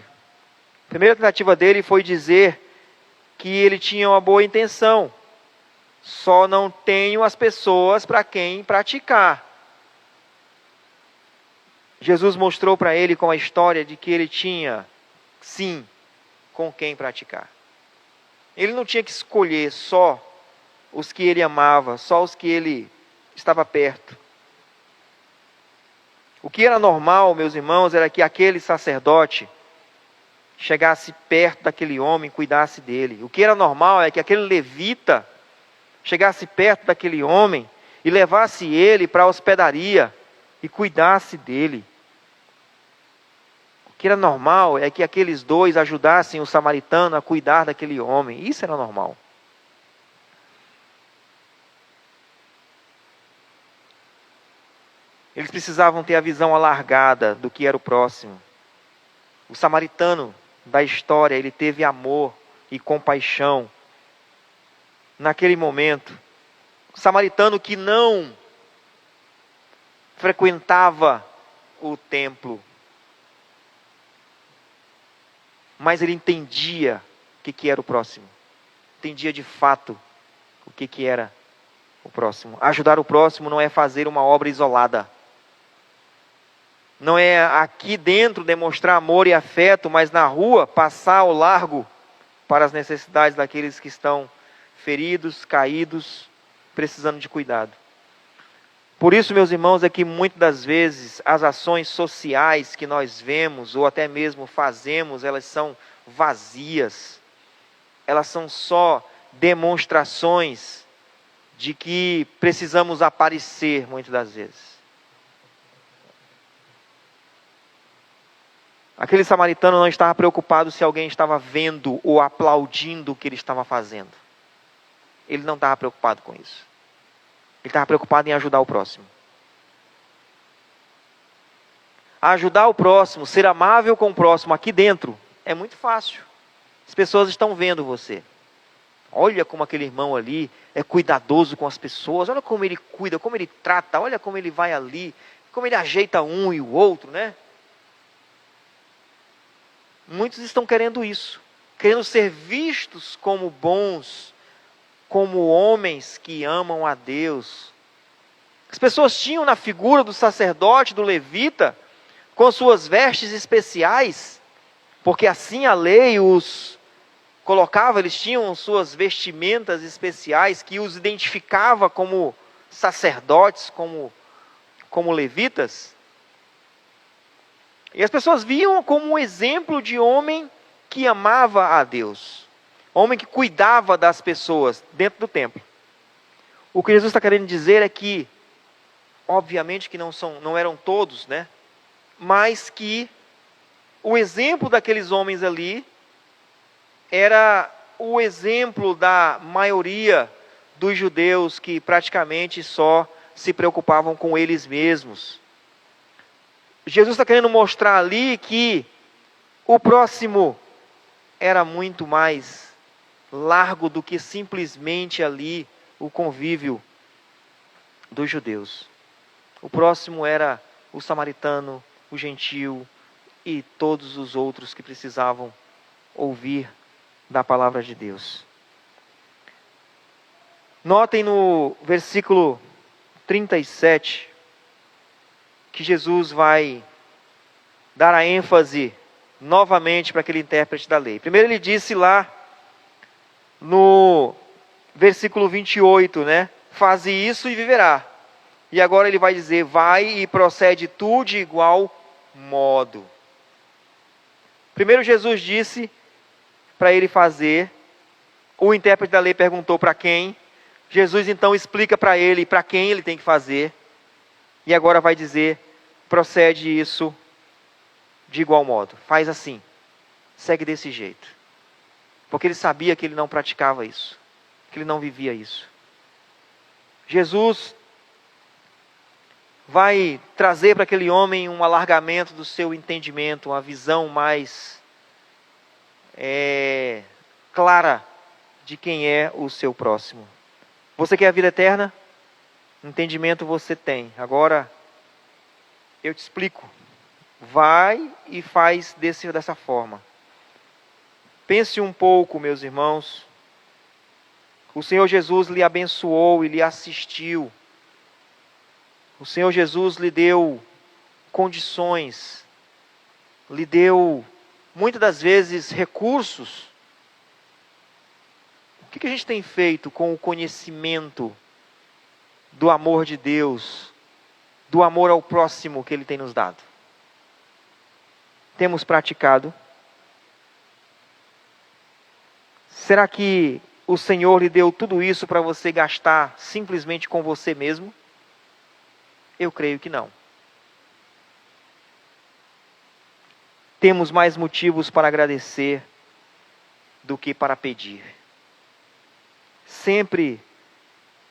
A: A primeira tentativa dele foi dizer que ele tinha uma boa intenção. Só não tenho as pessoas para quem praticar. Jesus mostrou para ele com a história de que ele tinha, sim, com quem praticar. Ele não tinha que escolher só os que ele amava, só os que ele estava perto. O que era normal, meus irmãos, era que aquele sacerdote chegasse perto daquele homem, cuidasse dele. O que era normal é que aquele levita chegasse perto daquele homem e levasse ele para a hospedaria e cuidasse dele. O que era normal é que aqueles dois ajudassem o samaritano a cuidar daquele homem. Isso era normal. Eles precisavam ter a visão alargada do que era o próximo. O samaritano da história, ele teve amor e compaixão naquele momento. O samaritano que não frequentava o templo, mas ele entendia o que era o próximo. Entendia de fato o que era o próximo. Ajudar o próximo não é fazer uma obra isolada. Não é aqui dentro demonstrar amor e afeto, mas na rua passar ao largo para as necessidades daqueles que estão feridos, caídos, precisando de cuidado. Por isso, meus irmãos, é que muitas das vezes as ações sociais que nós vemos, ou até mesmo fazemos, elas são vazias. Elas são só demonstrações de que precisamos aparecer muitas das vezes. Aquele samaritano não estava preocupado se alguém estava vendo ou aplaudindo o que ele estava fazendo. Ele não estava preocupado com isso. Ele estava preocupado em ajudar o próximo. Ajudar o próximo, ser amável com o próximo aqui dentro, é muito fácil. As pessoas estão vendo você. Olha como aquele irmão ali é cuidadoso com as pessoas. Olha como ele cuida, como ele trata. Olha como ele vai ali, como ele ajeita um e o outro, né? Muitos estão querendo isso. Querendo ser vistos como bons, como homens que amam a Deus. As pessoas tinham na figura do sacerdote, do levita, com suas vestes especiais, porque assim a lei os colocava, eles tinham suas vestimentas especiais que os identificava como sacerdotes, como levitas. E as pessoas viam como um exemplo de homem que amava a Deus. Homem que cuidava das pessoas dentro do templo. O que Jesus está querendo dizer é que, obviamente que não eram todos, né? Mas que o exemplo daqueles homens ali era o exemplo da maioria dos judeus que praticamente só se preocupavam com eles mesmos. Jesus está querendo mostrar ali que o próximo era muito mais largo do que simplesmente ali o convívio dos judeus. O próximo era o samaritano, o gentil e todos os outros que precisavam ouvir da palavra de Deus. Notem no versículo 37 que Jesus vai dar a ênfase novamente para aquele intérprete da lei. Primeiro ele disse lá no versículo 28, né? Faze isso e viverá. E agora ele vai dizer, vai e procede tu de igual modo. Primeiro Jesus disse para ele fazer. O intérprete da lei perguntou para quem. Jesus então explica para ele para quem ele tem que fazer. E agora vai dizer, procede isso de igual modo. Faz assim. Segue desse jeito. Porque ele sabia que ele não praticava isso. Que ele não vivia isso. Jesus vai trazer para aquele homem um alargamento do seu entendimento, uma visão mais clara de quem é o seu próximo. Você quer a vida eterna? Entendimento você tem. Agora, eu te explico. Vai e faz dessa forma. Pense um pouco, meus irmãos. O Senhor Jesus lhe abençoou e lhe assistiu. O Senhor Jesus lhe deu condições, lhe deu, muitas das vezes, recursos. O que a gente tem feito com o conhecimento do amor de Deus, do amor ao próximo que Ele tem nos dado? Temos praticado? Será que o Senhor lhe deu tudo isso para você gastar simplesmente com você mesmo? Eu creio que não. Temos mais motivos para agradecer do que para pedir. Sempre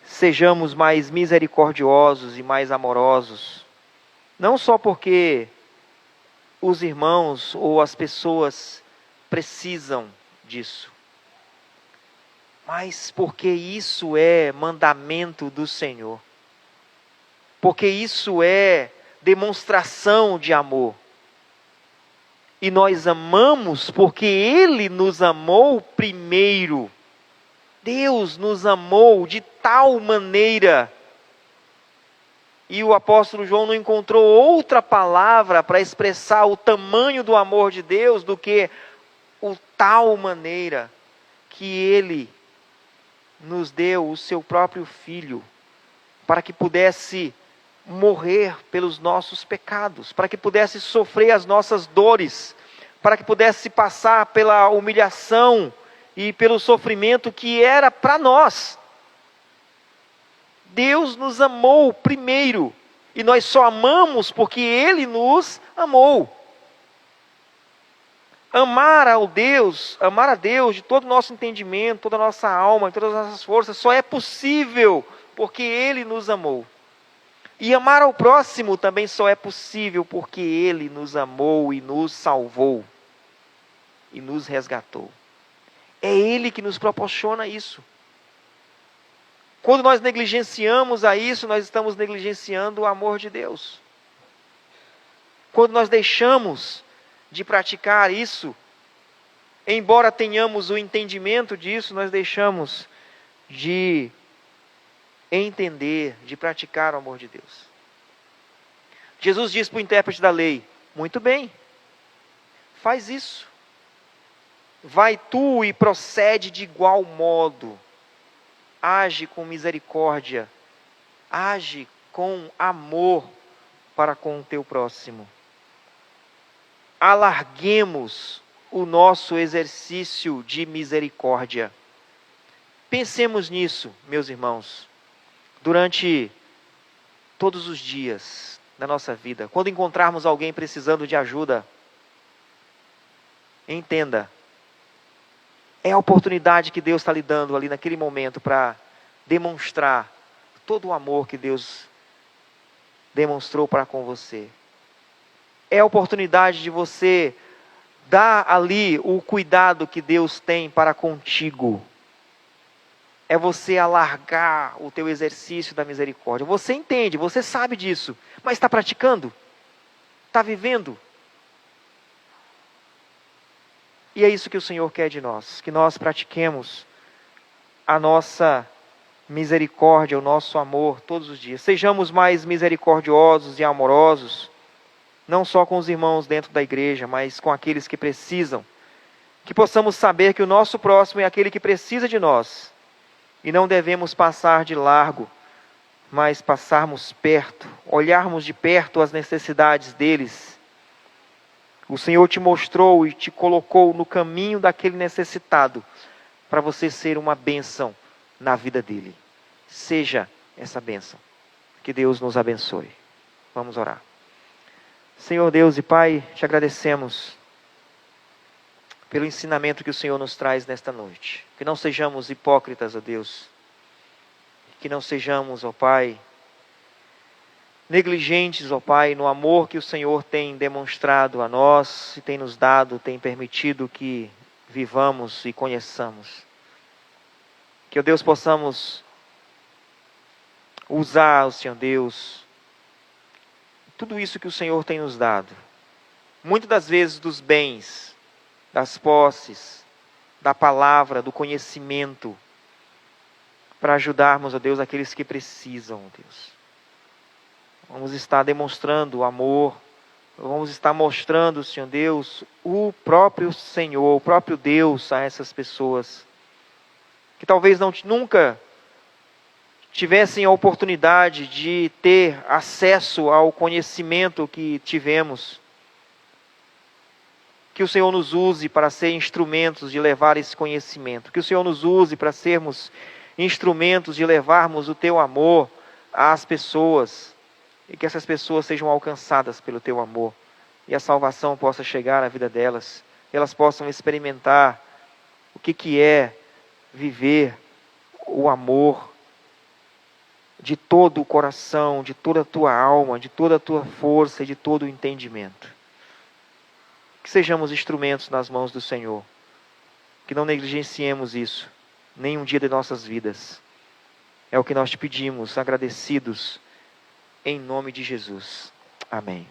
A: sejamos mais misericordiosos e mais amorosos. Não só porque os irmãos ou as pessoas precisam disso, mas porque isso é mandamento do Senhor. Porque isso é demonstração de amor. E nós amamos porque Ele nos amou primeiro. Deus nos amou de tal maneira. E o apóstolo João não encontrou outra palavra para expressar o tamanho do amor de Deus do que o tal maneira que Ele nos deu o seu próprio Filho, para que pudesse morrer pelos nossos pecados, para que pudesse sofrer as nossas dores, para que pudesse passar pela humilhação e pelo sofrimento que era para nós. Deus nos amou primeiro, e nós só amamos porque Ele nos amou. Amar a Deus de todo o nosso entendimento, toda a nossa alma, todas as nossas forças, só é possível porque Ele nos amou. E amar ao próximo também só é possível porque Ele nos amou e nos salvou e nos resgatou. É Ele que nos proporciona isso. Quando nós negligenciamos a isso, nós estamos negligenciando o amor de Deus. Quando nós deixamos de praticar isso, embora tenhamos o entendimento disso, nós deixamos de entender, de praticar o amor de Deus. Jesus diz para o intérprete da lei: muito bem, faz isso. Vai tu e procede de igual modo. Age com misericórdia, age com amor para com o teu próximo. Alarguemos o nosso exercício de misericórdia. Pensemos nisso, meus irmãos, durante todos os dias da nossa vida. Quando encontrarmos alguém precisando de ajuda, entenda, é a oportunidade que Deus está lhe dando ali naquele momento para demonstrar todo o amor que Deus demonstrou para com você. É a oportunidade de você dar ali o cuidado que Deus tem para contigo. É você alargar o teu exercício da misericórdia. Você entende, você sabe disso, mas está praticando? Está vivendo? E é isso que o Senhor quer de nós, que nós pratiquemos a nossa misericórdia, o nosso amor todos os dias. Sejamos mais misericordiosos e amorosos, não só com os irmãos dentro da igreja, mas com aqueles que precisam. Que possamos saber que o nosso próximo é aquele que precisa de nós. E não devemos passar de largo, mas passarmos perto, olharmos de perto as necessidades deles. O Senhor te mostrou e te colocou no caminho daquele necessitado, para você ser uma bênção na vida dele. Seja essa bênção. Que Deus nos abençoe. Vamos orar. Senhor Deus e Pai, te agradecemos pelo ensinamento que o Senhor nos traz nesta noite. Que não sejamos hipócritas, ó Deus. Que não sejamos, ó Pai, negligentes, ó Pai, no amor que o Senhor tem demonstrado a nós e tem nos dado, tem permitido que vivamos e conheçamos. Que, ó Deus, possamos usar, ó Senhor Deus, tudo isso que o Senhor tem nos dado. Muitas das vezes dos bens, das posses, da palavra, do conhecimento, para ajudarmos, ó Deus, aqueles que precisam, ó Deus. Vamos estar demonstrando o amor, vamos estar mostrando, Senhor Deus, o próprio Senhor, o próprio Deus a essas pessoas, que talvez nunca tivessem a oportunidade de ter acesso ao conhecimento que tivemos. Que o Senhor nos use para ser instrumentos de levar esse conhecimento. Que o Senhor nos use para sermos instrumentos de levarmos o Teu amor às pessoas. E que essas pessoas sejam alcançadas pelo Teu amor. E a salvação possa chegar à vida delas. E elas possam experimentar o que é viver o amor de todo o coração, de toda a tua alma, de toda a tua força e de todo o entendimento. Que sejamos instrumentos nas mãos do Senhor. Que não negligenciemos isso, nem um dia de nossas vidas. É o que nós te pedimos, agradecidos, em nome de Jesus. Amém.